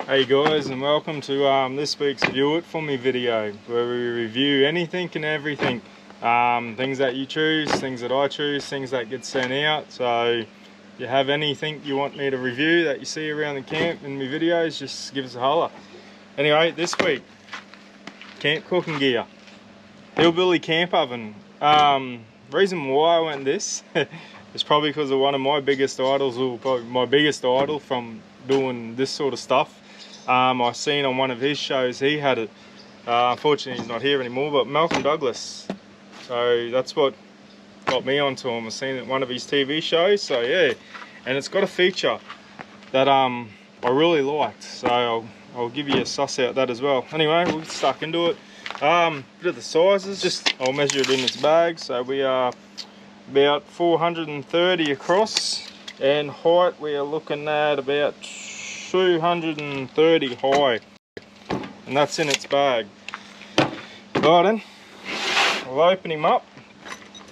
Hey guys, and welcome to this week's View It For Me video, where we review anything and everything. Things that you choose, things that I choose, things that get sent out. So if you have anything you want me to review that you see around the camp in my videos, just give us a holler. Anyway, this week, camp cooking gear. Hillbilly Camp oven. Reason why I went this is probably because of one of my biggest idols, or probably my biggest idol from doing this sort of stuff. I've seen on one of his shows he had it. Unfortunately he's not here anymore, but Malcolm Douglas. So that's what got me onto him. I've seen it in one of his TV shows, so yeah. And it's got a feature that I really liked, so I'll give you a suss out that as well. Anyway, we'll get stuck into it. Bit of the sizes, I'll measure it in its bag. So we are about 430 across, and height we are looking at about 230 high, and that's in its bag. Right then, I'll open him up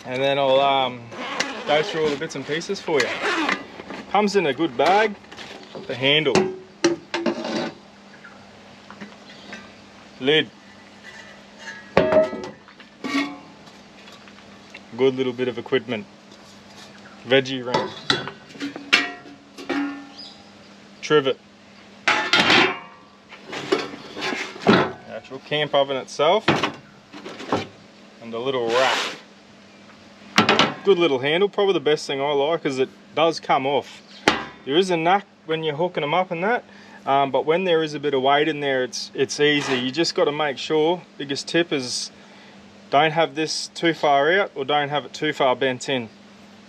and then I'll go through all the bits and pieces for you. Comes in a good bag. The handle, lid, good little bit of equipment, veggie ring, trivet, actual camp oven itself, and a little rack. Good little handle. Probably the best thing I like is it does come off. There is a knack when you're hooking them up and that, but when there is a bit of weight in there, it's easy. You just got to make sure, biggest tip is don't have this too far out or don't have it too far bent in.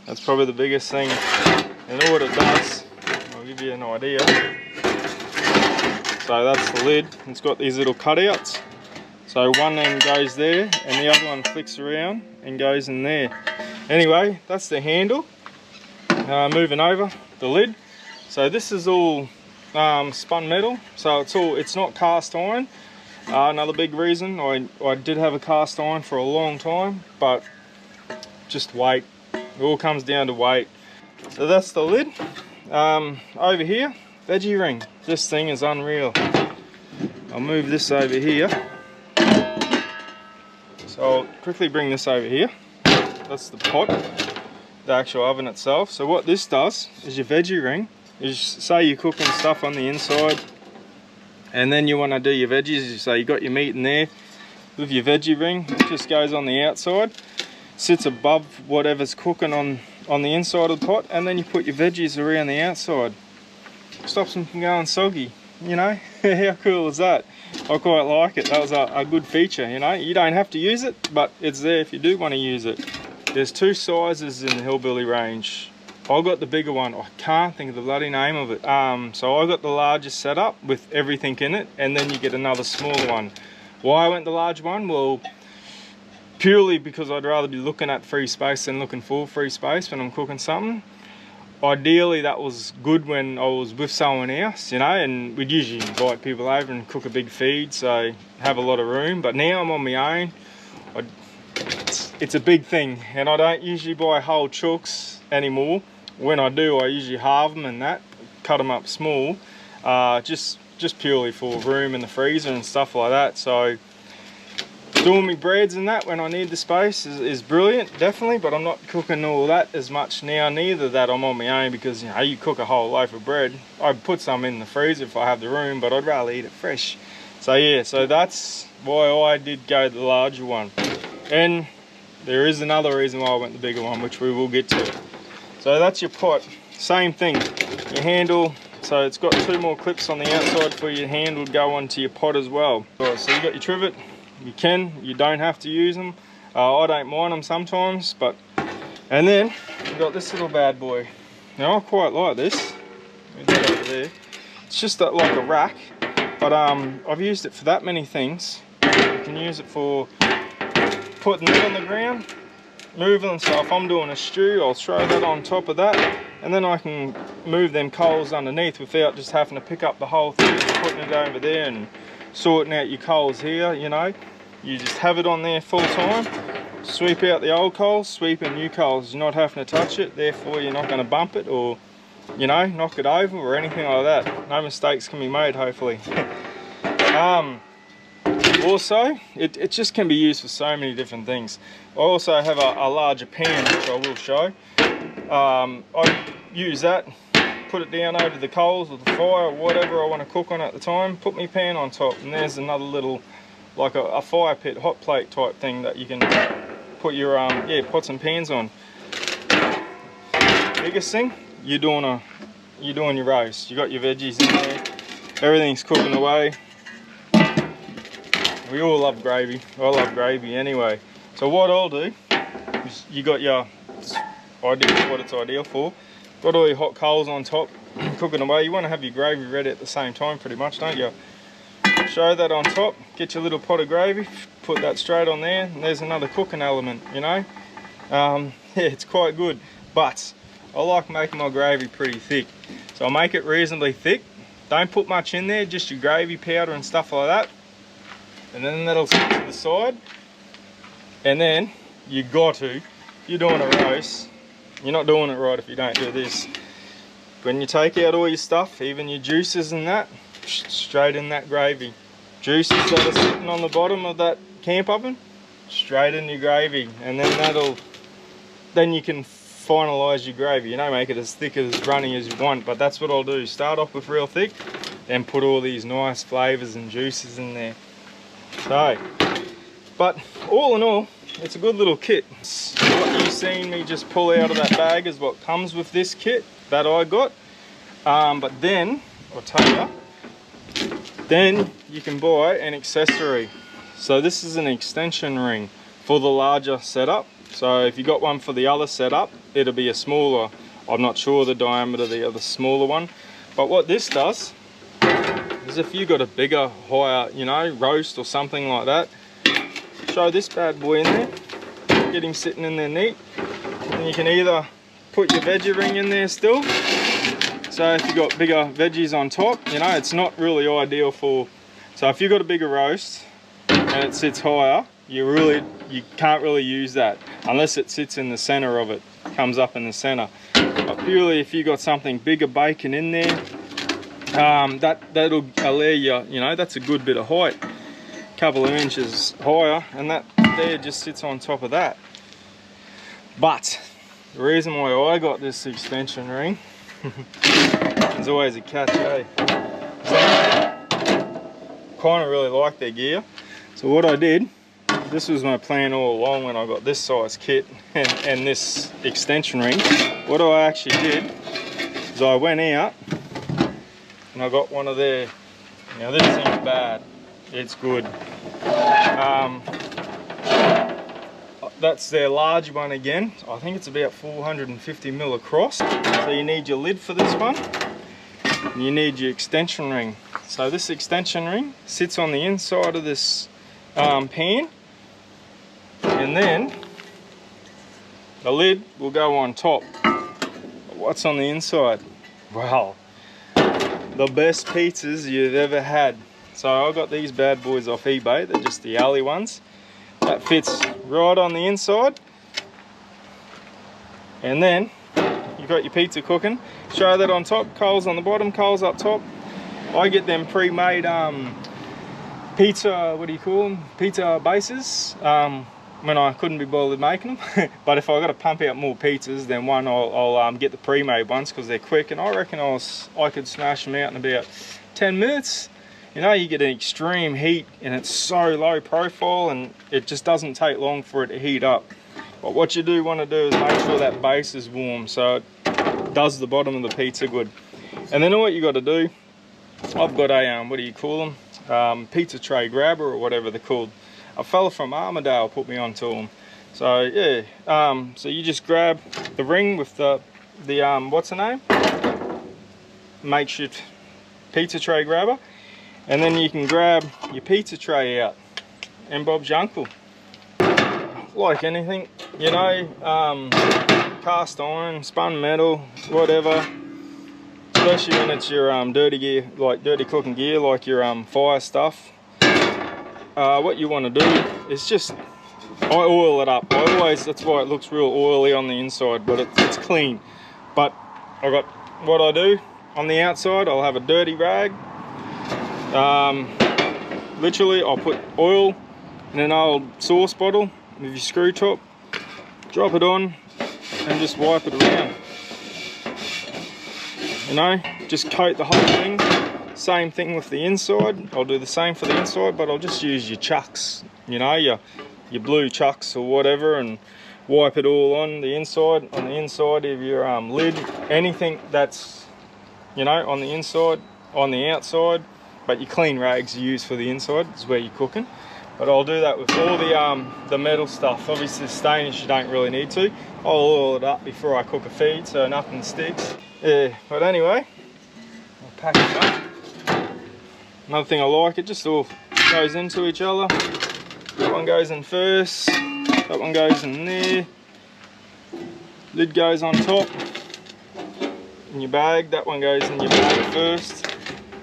That's probably the biggest thing. And what it does, I'll give you an idea. So that's the lid. It's got these little cutouts. So one end goes there and the other one flicks around and goes in there. Anyway, that's the handle. Moving over, the lid. So this is all spun metal. So it's not cast iron. Another big reason, I did have a cast iron for a long time, but just weight. It all comes down to weight. So that's the lid. Over here, veggie ring. This thing is unreal. I'll move this over here. So I'll quickly bring this over here. That's the pot, the actual oven itself. So what this does is your veggie ring is, say you're cooking stuff on the inside and then you want to do your veggies, so you got your meat in there with your veggie ring. It just goes on the outside, sits above whatever's cooking on the inside of the pot, and then you put your veggies around the outside. Stops them from going soggy, you know. How cool is that? I quite like it. That was a good feature, you know. You don't have to use it, but it's there if you do want to use it. There's two sizes in the Hillbilly range. I got the bigger one. I can't think of the bloody name of it. So I got the largest setup with everything in it, and then you get another smaller one. Why I went the large one? Well, purely because I'd rather be looking at free space than looking for free space when I'm cooking something. Ideally that was good when I was with someone else, you know, and we'd usually invite people over and cook a big feed, so have a lot of room. But now I'm on my own. It's a big thing, and I don't usually buy whole chooks anymore. When I do, I usually halve them and that, cut them up small, just purely for room in the freezer and stuff like that. So doing me breads and that when I need the space is brilliant, definitely, but I'm not cooking all that as much now, neither that I'm on my own, because you know, you cook a whole loaf of bread. I'd put some in the freezer if I have the room, but I'd rather eat it fresh. So yeah, so that's why I did go the larger one. And there is another reason why I went the bigger one, which we will get to. So that's your pot. Same thing, your handle. So it's got two more clips on the outside for your handle to go onto your pot as well. Alright, so you got your trivet. You don't have to use them. I don't mind them sometimes, but. And then you've got this little bad boy. Now I quite like this. Over there. It's just like a rack, but I've used it for that many things. You can use it for putting it on the ground, moving. So if I'm doing a stew, I'll throw that on top of that, and then I can move them coals underneath without just having to pick up the whole thing, putting it over there and sorting out your coals here, you know. You just have it on there full time, sweep out the old coals, sweep in new coals. You're not having to touch it, therefore you're not going to bump it or you know, knock it over or anything like that. No mistakes can be made, hopefully. Also, it just can be used for so many different things. I also have a larger pan, which I will show. I use that, put it down over the coals or the fire or whatever I want to cook on at the time, put my pan on top, and there's another little, like a fire pit, hot plate type thing that you can put your pots and pans on. Biggest thing, you're doing your roast. You got your veggies in there, everything's cooking away. We all love gravy. I love gravy anyway. So what I'll do is, you got your what it's ideal for. Got all your hot coals on top, cooking away. You want to have your gravy ready at the same time, pretty much, don't you? Show that on top. Get your little pot of gravy. Put that straight on there, and there's another cooking element. You know, yeah, it's quite good. But I like making my gravy pretty thick, so I'll make it reasonably thick. Don't put much in there, just your gravy powder and stuff like that. And then that'll sit to the side. And then you're doing a roast, you're not doing it right if you don't do this. When you take out all your stuff, even your juices and that, straight in that gravy. Juices that are sitting on the bottom of that camp oven, straight in your gravy. And then you can finalise your gravy. You know, make it as thick as runny as you want, but that's what I'll do. Start off with real thick, then put all these nice flavours and juices in there. So, but all in all, it's a good little kit. What you've seen me just pull out of that bag is what comes with this kit that I got. But then, I'll tell you, then you can buy an accessory. So this is an extension ring for the larger setup. So if you got one for the other setup, it'll be a smaller, I'm not sure the diameter of the other smaller one. But what this does is, if you got a bigger, higher, you know, roast or something like that, show this bad boy in there, get him sitting in there neat, and you can either put your veggie ring in there still. So if you got bigger veggies on top, you know, it's not really ideal for, so if you got a bigger roast and it sits higher, you can't really use that unless it sits in the center of it, comes up in the center. But purely if you got something bigger bacon in there, that'll allow you, you know, that's a good bit of height, couple of inches higher, and that there just sits on top of that. But the reason why I got this extension ring, there's always a catch, eh? Kind of really like their gear. So what I did, this was my plan all along when I got this size kit and this extension ring. What I actually did is I went out and I got one of their, now this thing's bad, it's good. That's their large one again. I think it's about 450 mil across. So you need your lid for this one, and you need your extension ring. So this extension ring sits on the inside of this pan, and then the lid will go on top. What's on the inside? Wow, the best pizzas you've ever had. So I got these bad boys off eBay. They're just the alley ones. That fits right on the inside. And then you've got your pizza cooking. Show that on top, coals on the bottom, coals up top. I get them pre-made pizza, what do you call them? Pizza bases. When I couldn't be bothered making them. But if I got to pump out more pizzas, then one I'll get the pre-made ones because they're quick, and I reckon I could smash them out in about 10 minutes. You know, you get an extreme heat and it's so low profile and it just doesn't take long for it to heat up. But what you do want to do is make sure that base is warm so it does the bottom of the pizza good. And then what you got to do, I've got a, what do you call them? Pizza tray grabber or whatever they're called. A fella from Armidale put me onto them. So yeah, so you just grab the ring with the what's the name? Makeshift pizza tray grabber. And then you can grab your pizza tray out and Bob's your uncle. Like anything, you know, cast iron, spun metal, whatever. Especially when it's your dirty gear, like dirty cooking gear, like your fire stuff. What you want to do is just, I oil it up. That's why it looks real oily on the inside, but it's clean. But I got what I do on the outside, I'll have a dirty rag. Literally, I'll put oil in an old sauce bottle with your screw top, drop it on, and just wipe it around. You know, just coat the whole thing. Same thing with the inside. I'll do the same for the inside, but I'll just use your chucks, you know, your blue chucks or whatever, and wipe it all on the inside of your lid. Anything that's, you know, on the inside, on the outside, but your clean rags you use for the inside is where you're cooking. But I'll do that with all the metal stuff. Obviously the stainless you don't really need to. I'll oil it up before I cook a feed so nothing sticks. Yeah, but anyway, I'll pack it up. Another thing I like, it just all goes into each other. That one goes in first, that one goes in there. Lid goes on top in your bag, that one goes in your bag first.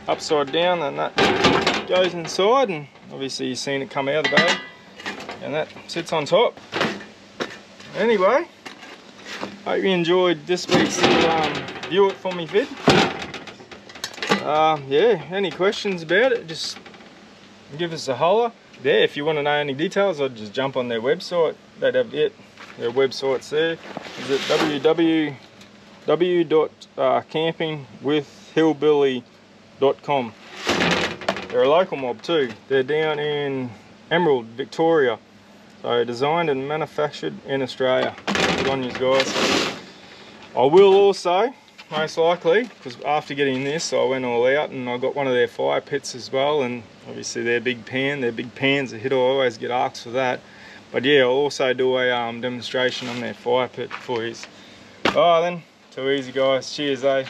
Upside down, and that goes inside, and obviously you've seen it come out of the bag, and that sits on top. Anyway, hope you enjoyed this week's view it for me vid. Yeah, any questions about it, just give us a holler. Yeah, if you want to know any details, I'd just jump on their website. They'd have it. Their website's there. Is it www.campingwithhillbilly.com. They're a local mob too. They're down in Emerald, Victoria. So designed and manufactured in Australia. Good on you guys. I will also, most likely, because after getting this I went all out and I got one of their fire pits as well, and obviously their big pans a hit. I always get asked for that. But yeah, I'll also do a demonstration on their fire pit for you. Alright then, too easy guys. Cheers, eh?